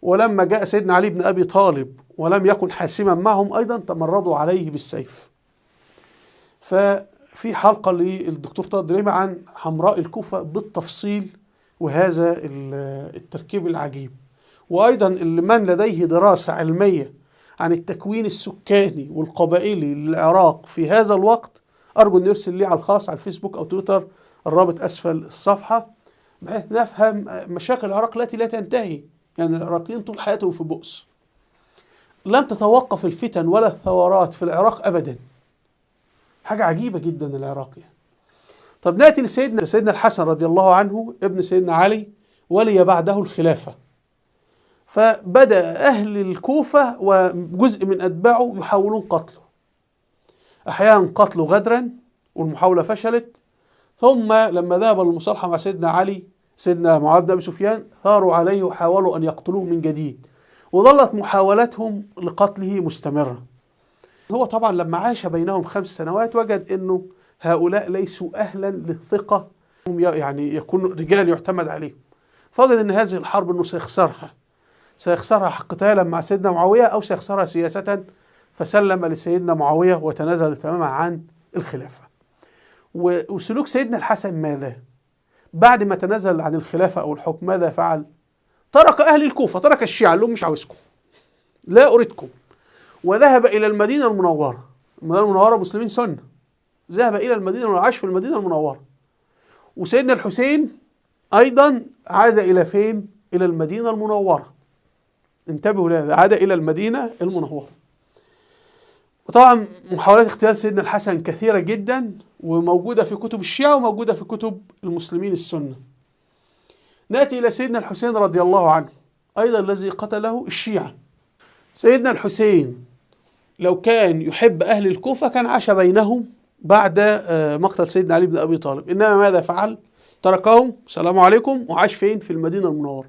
ولما جاء سيدنا علي بن أبي طالب ولم يكن حاسما معهم أيضا تمردوا عليه بالسيف. ففي حلقة للدكتور طه الدليمي عن حمراء الكوفة بالتفصيل، وهذا التركيب العجيب. وأيضا من لديه دراسة علمية عن التكوين السكاني والقبائلي للعراق في هذا الوقت، أرجو أن يرسل لي على الخاص على الفيسبوك أو تويتر، الرابط أسفل الصفحة، بحيث نفهم مشاكل العراق التي لا تنتهي. يعني العراقيين طول حياتهم في بؤس، لم تتوقف الفتن ولا الثورات في العراق أبدا. حاجة عجيبة جدا العراق يعني. طب نأتي لسيدنا الحسن رضي الله عنه ابن سيدنا علي، ولي بعده الخلافة. فبدأ أهل الكوفة وجزء من أتباعه يحاولون قتله، أحيانا قتله غدرا والمحاولة فشلت، ثم لما ذهب للمصالحة مع سيدنا علي، سيدنا معاوية بن أبي سفيان، ثاروا عليه وحاولوا أن يقتلوه من جديد، وظلت محاولتهم لقتله مستمرة. هو طبعا لما عاش بينهم 5 سنوات وجد أنه هؤلاء ليسوا أهلا للثقة، يعني يكون رجال يعتمد عليهم، فوجد أن هذه الحرب أنه سيخسرها قتالا مع سيدنا معاوية أو سيخسرها سياسة، فسلم لسيدنا معاوية وتنازل تماما عن الخلافة. وسلوك سيدنا الحسن ماذا؟ بعد ما تنازل عن الخلافة أو الحكم ماذا فعل؟ ترك أهل الكوفة، ترك الشيعة، قال لهم مش عاوزكم، لا أريدكم، وذهب إلى المدينة المنورة. المدينة المنورة مسلمين سنة، ذهب إلى المدينة وعاش في المدينة المنورة. وسيدنا الحسين أيضا عاد إلى فين؟ إلى المدينة المنورة. انتبهوا لهذا، عاد إلى المدينة المنورة. وطبعا محاولات اغتيال سيدنا الحسن كثيرة جدا، وموجودة في كتب الشيعة وموجودة في كتب المسلمين السنة. نأتي إلى سيدنا الحسين رضي الله عنه، أيضا الذي قتله الشيعة. سيدنا الحسين لو كان يحب أهل الكوفة كان عاش بينهم بعد مقتل سيدنا علي بن أبي طالب، إنما ماذا فعل؟ تركهم، السلام عليكم، وعاش فين؟ في المدينة المنورة.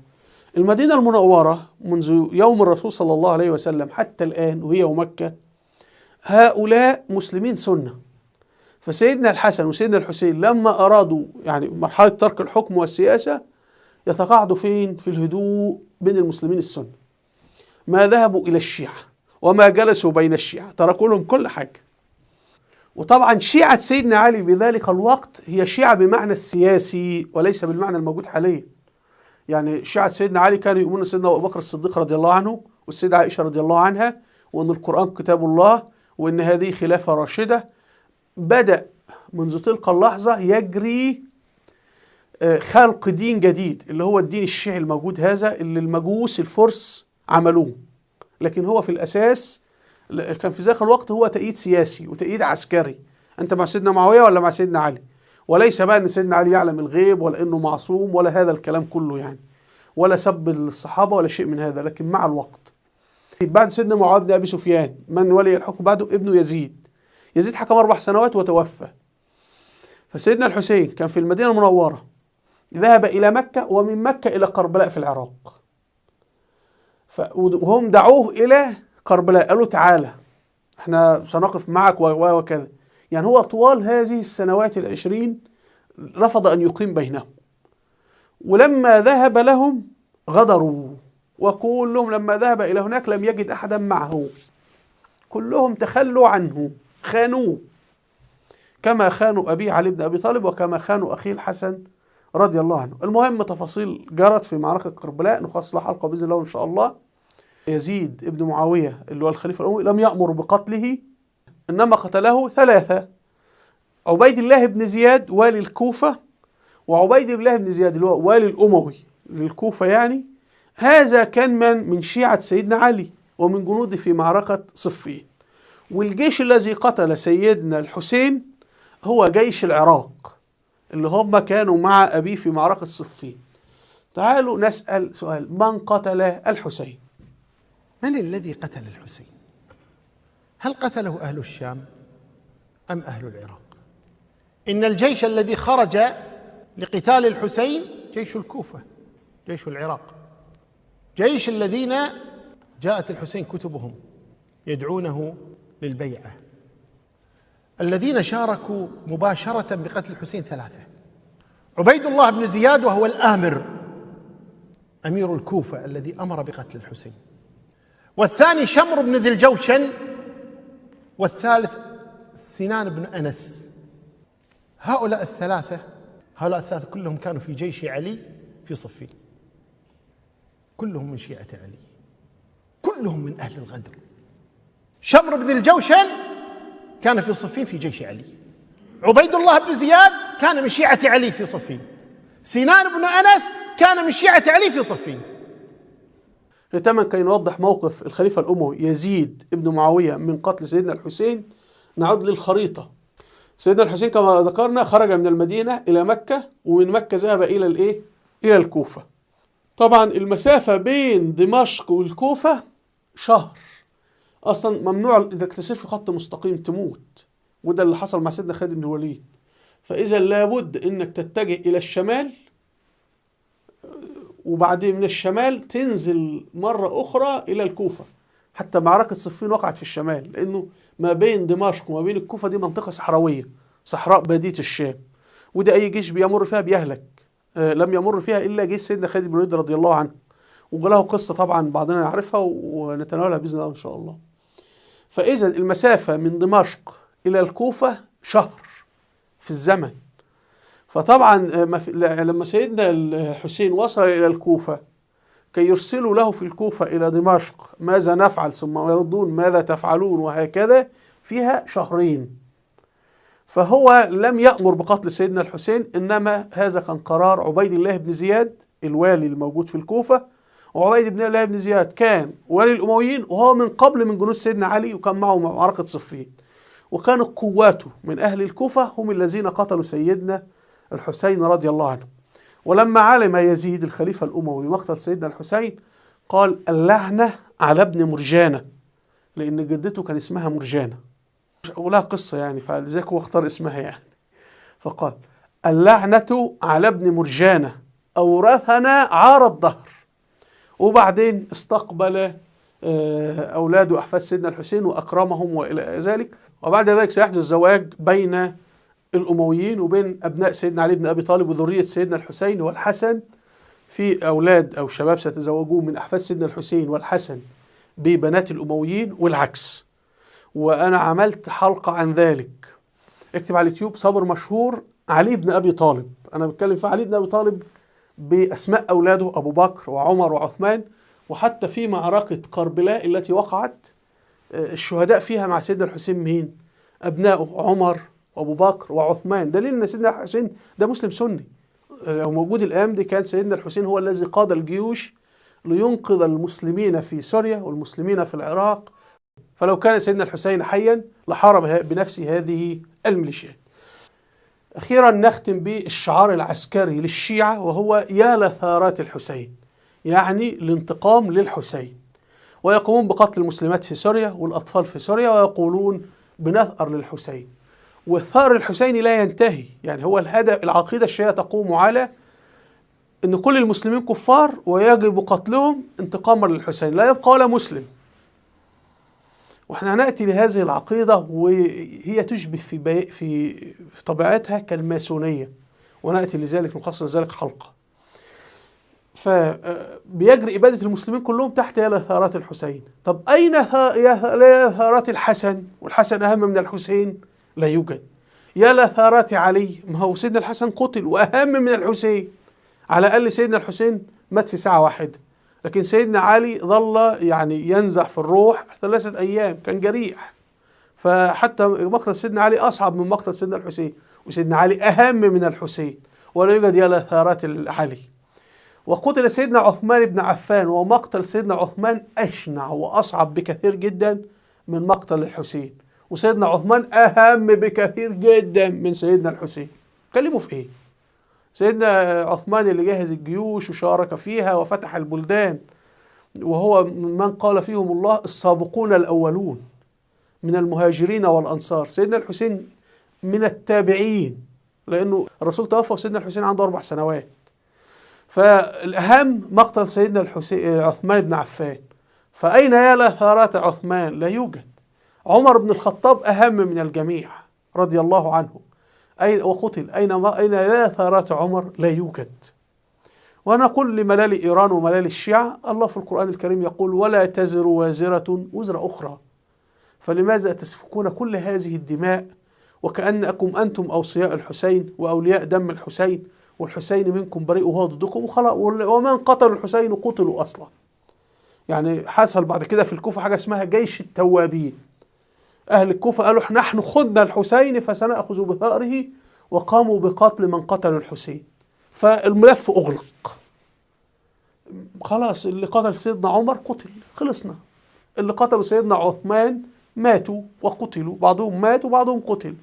المدينة المنورة منذ يوم الرسول صلى الله عليه وسلم حتى الآن، وهي ومكة، هؤلاء مسلمين سنة. فسيدنا الحسن وسيدنا الحسين لما أرادوا يعني مرحلة ترك الحكم والسياسة يتقاعدوا فين؟ في الهدوء بين المسلمين السنة. ما ذهبوا إلى الشيعة وما جلسوا بين الشيعة، تركوا لهم كل حاجة. وطبعا شيعة سيدنا علي بذلك الوقت هي شيعة بمعنى السياسي وليس بالمعنى الموجود حاليا. يعني شيعة سيدنا علي كانوا يؤمنون سيدنا أبو بكر الصديق رضي الله عنه والسيدة عائشة رضي الله عنها، وأن القرآن كتاب الله، وأن هذه خلافة راشدة. بدأ منذ تلك اللحظة يجري خلق دين جديد اللي هو الدين الشيعي الموجود هذا، اللي المجوس الفرس عملوه، لكن هو في الأساس كان في ذاك الوقت هو تأييد سياسي وتأييد عسكري. أنت مع سيدنا معاوية ولا مع سيدنا علي؟ وليس بقى أن سيدنا علي يعلم الغيب ولا أنه معصوم ولا هذا الكلام كله يعني، ولا سب الصحابة ولا شيء من هذا. لكن مع الوقت بعد سيدنا معاوية بن أبي سفيان من ولي الحكم بعده؟ ابنه يزيد. يزيد حكم 4 سنوات وتوفى. فسيدنا الحسين كان في المدينة المنورة، ذهب إلى مكة ومن مكة إلى كربلاء في العراق. وهم دعوه إلى كربلاء، قالوا تعالى احنا سنقف معك وكذا. يعني هو طوال هذه السنوات 20 رفض أن يقيم بينهم، ولما ذهب لهم غدروا، وكلهم لما ذهب إلى هناك لم يجد أحدا معه، كلهم تخلوا عنه، خانوه كما خانوا أبي علي بن أبي طالب وكما خانوا أخيه الحسن رضي الله عنه. المهم تفاصيل جرت في معركة كربلاء نخصص لها حلقة بإذن الله إن شاء الله. يزيد ابن معاوية اللي هو الخليفة الأموي لم يأمر بقتله، إنما قتله 3: عبيد الله بن زياد والي الكوفة، وعبيد الله بن زياد اللي هو والي الأموي للكوفة يعني، هذا كان من شيعة سيدنا علي ومن جنوده في معركة صفين. والجيش الذي قتل سيدنا الحسين هو جيش العراق اللي هم كانوا مع أبيه في معركة صفين. تعالوا نسأل سؤال: من قتل الحسين؟ من الذي قتل الحسين؟ هل قتله أهل الشام أم أهل العراق؟ إن الجيش الذي خرج لقتال الحسين جيش الكوفة، جيش العراق، جيش الذين جاءت الحسين كتبهم يدعونه للبيعة. الذين شاركوا مباشرة بقتل الحسين 3: عبيد الله بن زياد وهو الآمر أمير الكوفة الذي أمر بقتل الحسين، والثاني شمر بن ذي الجوشن، والثالث سنان بن أنس. هؤلاء الثلاثة كلهم كانوا في جيش علي في صفين، كلهم من شيعة علي، كلهم من أهل الغدر. شمر بن ذي الجوشن كان في صفين في جيش علي، عبيد الله بن زياد كان من شيعة علي في صفين، سنان بن أنس كان من شيعة علي في صفين. ختاما كي نوضح موقف الخليفة الأموي يزيد ابن معاوية من قتل سيدنا الحسين، نعود للخريطة. سيدنا الحسين كما ذكرنا خرج من المدينة إلى مكة، ومن مكة ذهب إلى إلى الكوفة. طبعا المسافة بين دمشق والكوفة شهر، أصلا ممنوع إنك تسير في خط مستقيم تموت، وده اللي حصل مع سيدنا خالد بن الوليد. فإذا لابد إنك تتجه إلى الشمال، وبعدين من الشمال تنزل مرة أخرى إلى الكوفة. حتى معركة صفين وقعت في الشمال، لأنه ما بين دمشق وما بين الكوفة دي منطقة صحراوية، صحراء بادية الشام، وده أي جيش بيمر فيها بيهلك. لم يمر فيها إلا جيش سيدنا خالد بن الوليد رضي الله عنه، وله قصة طبعا بعضنا يعرفها ونتناولها بإذن الله إن شاء الله. فإذا المسافة من دمشق إلى الكوفة شهر في الزمن. فطبعا لما سيدنا الحسين وصل إلى الكوفة كي يرسلوا له في الكوفة إلى دمشق ماذا نفعل، ثم يردون ماذا تفعلون، وهكذا فيها 2 شهر. فهو لم يأمر بقتل سيدنا الحسين، إنما هذا كان قرار عبيد الله بن زياد الوالي الموجود في الكوفة. وعبيد الله بن زياد كان والي الأمويين، وهو من قبل من جنود سيدنا علي، وكان معه معركة صفين، وكانت قواته من أهل الكوفة هم الذين قتلوا سيدنا الحسين رضي الله عنه. ولما علم يزيد الخليفة الأموي مقتل سيدنا الحسين قال: اللعنة على ابن مرجانة، لأن جدته كان اسمها مرجانة ولها قصة يعني، فلذلك هو اختار اسمها يعني. فقال: اللعنة على ابن مرجانة أورثنا عار الدهر. وبعدين استقبل أولاد وأحفاد سيدنا الحسين وأكرمهم وإلى ذلك. وبعد ذلك سيحدث زواج بين الأمويين وبين أبناء سيدنا علي بن أبي طالب وذرية سيدنا الحسين والحسن، في أولاد أو شباب سيتزوجون من أحفاد سيدنا الحسين والحسن ببنات الأمويين والعكس. وأنا عملت حلقة عن ذلك، اكتب على اليوتيوب صبر مشهور علي بن أبي طالب، أنا بتكلم في علي بن أبي طالب بأسماء أولاده أبو بكر وعمر وعثمان، وحتى في معركة كربلاء التي وقعت الشهداء فيها مع سيدنا الحسين مين؟ أبنائه عمر وأبو بكر وعثمان، دليل أن سيدنا الحسين ده مسلم سني. لو موجود الأيام دي كان سيدنا الحسين هو الذي قاد الجيوش لينقذ المسلمين في سوريا والمسلمين في العراق، فلو كان سيدنا الحسين حيا لحارب بنفسه هذه الميليشيات. أخيرا نختم بالشعار العسكري للشيعة، وهو يا لثارات الحسين، يعني الانتقام للحسين. ويقومون بقتل المسلمات في سوريا والأطفال في سوريا، ويقولون بنثأر للحسين. والثأر الحسيني لا ينتهي، يعني هو الهدف. العقيدة الشيعية تقوم على أن كل المسلمين كفار ويجب قتلهم انتقاما للحسين، لا يبقى ولا مسلم. واحنا هنأتي لهذه العقيدة، وهي تشبه في طبيعتها كالماسونية، ونأتي لذلك نخصص ذلك حلقة. فبيجري إبادة المسلمين كلهم تحت يا لثارات الحسين. طب أين يا لثارات الحسن؟ والحسن أهم من الحسين؟ لا يوجد. يا لثارات علي، ما هو سيدنا الحسن قتل وأهم من الحسين، على الأقل سيدنا الحسين مات في ساعة واحدة، لكن سيدنا علي ظل يعني ينزح في الروح 3 أيام، كان جريح. فحتى مقتل سيدنا علي أصعب من مقتل سيدنا الحسين، وسيدنا علي أهم من الحسين، ولا يوجد يا لثارات علي. وقتل سيدنا عثمان بن عفان، ومقتل سيدنا عثمان أشنع وأصعب بكثير جدا من مقتل الحسين، وسيدنا عثمان أهم بكثير جدا من سيدنا الحسين. كلموا في إيه؟ سيدنا عثمان اللي جهز الجيوش وشارك فيها وفتح البلدان، وهو من قال فيهم الله السابقون الأولون من المهاجرين والأنصار. سيدنا الحسين من التابعين، لأنه الرسول توفى وسيدنا الحسين عنده 4 سنوات. فالأهم مقتل سيدنا الحسين عثمان بن عفان. فأين يا لثارات عثمان؟ لا يوجد. عمر بن الخطاب أهم من الجميع رضي الله عنه، أين وقتل؟ أين يا لثارات عمر؟ لا يوجد. ونقول لملال إيران وملال الشيعة، الله في القرآن الكريم يقول ولا تزر وازرة وزر أخرى، فلماذا تسفكون كل هذه الدماء وكأنكم أنتم أوصياء الحسين وأولياء دم الحسين، والحسين منكم بريء وهو ضدكم، ومن قتل الحسين قتلوا أصلا. يعني حصل بعد كده في الكوفة حاجة اسمها جيش التوابين. أهل الكوفة قالوا نحن خذنا الحسين فسنأخذ بثأره، وقاموا بقتل من قتل الحسين، فالملف أغلق. خلاص، اللي قتل سيدنا عمر قتل، خلصنا. اللي قتلوا سيدنا عثمان ماتوا وقتلوا، بعضهم مات وبعضهم قتل،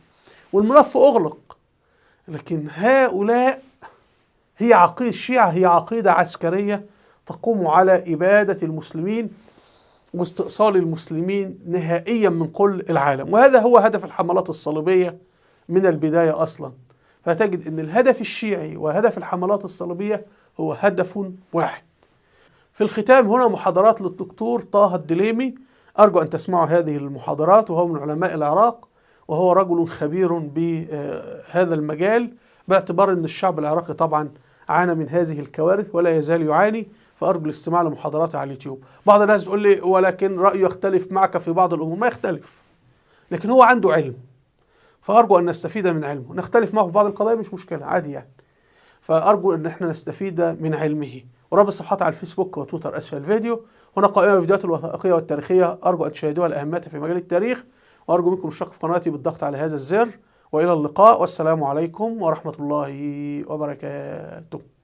والملف أغلق. لكن هؤلاء هي عقيدة الشيعة، هي عقيدة عسكرية تقوم على إبادة المسلمين واستئصال المسلمين نهائيا من كل العالم. وهذا هو هدف الحملات الصليبية من البداية أصلا. فتجد أن الهدف الشيعي وهدف الحملات الصليبية هو هدف واحد. في الختام هنا محاضرات للدكتور طه الدليمي، أرجو أن تسمعوا هذه المحاضرات، وهو من علماء العراق، وهو رجل خبير بهذا المجال، باعتبار أن الشعب العراقي طبعا عانى من هذه الكوارث ولا يزال يعاني. فأرجو الاستماع لمحاضراته على اليوتيوب. بعض الناس تقول لي ولكن رأيه يختلف معك في بعض الأمور. ما يختلف، لكن هو عنده علم، فأرجو أن نستفيد من علمه. نختلف معه في بعض القضايا مش مشكلة، عادي يعني. فأرجو أن احنا نستفيد من علمه. ورابط صفحات على الفيسبوك وتويتر أسفل الفيديو. هنا قائمة بالفيديوهات الوثائقية والتاريخية، أرجو أن تشاهدوها لأهميتها في مجال التاريخ. وأرجو منكم الاشتراك في قناتي بالضغط على هذا الزر. وإلى اللقاء، والسلام عليكم ورحمة الله وبركاته.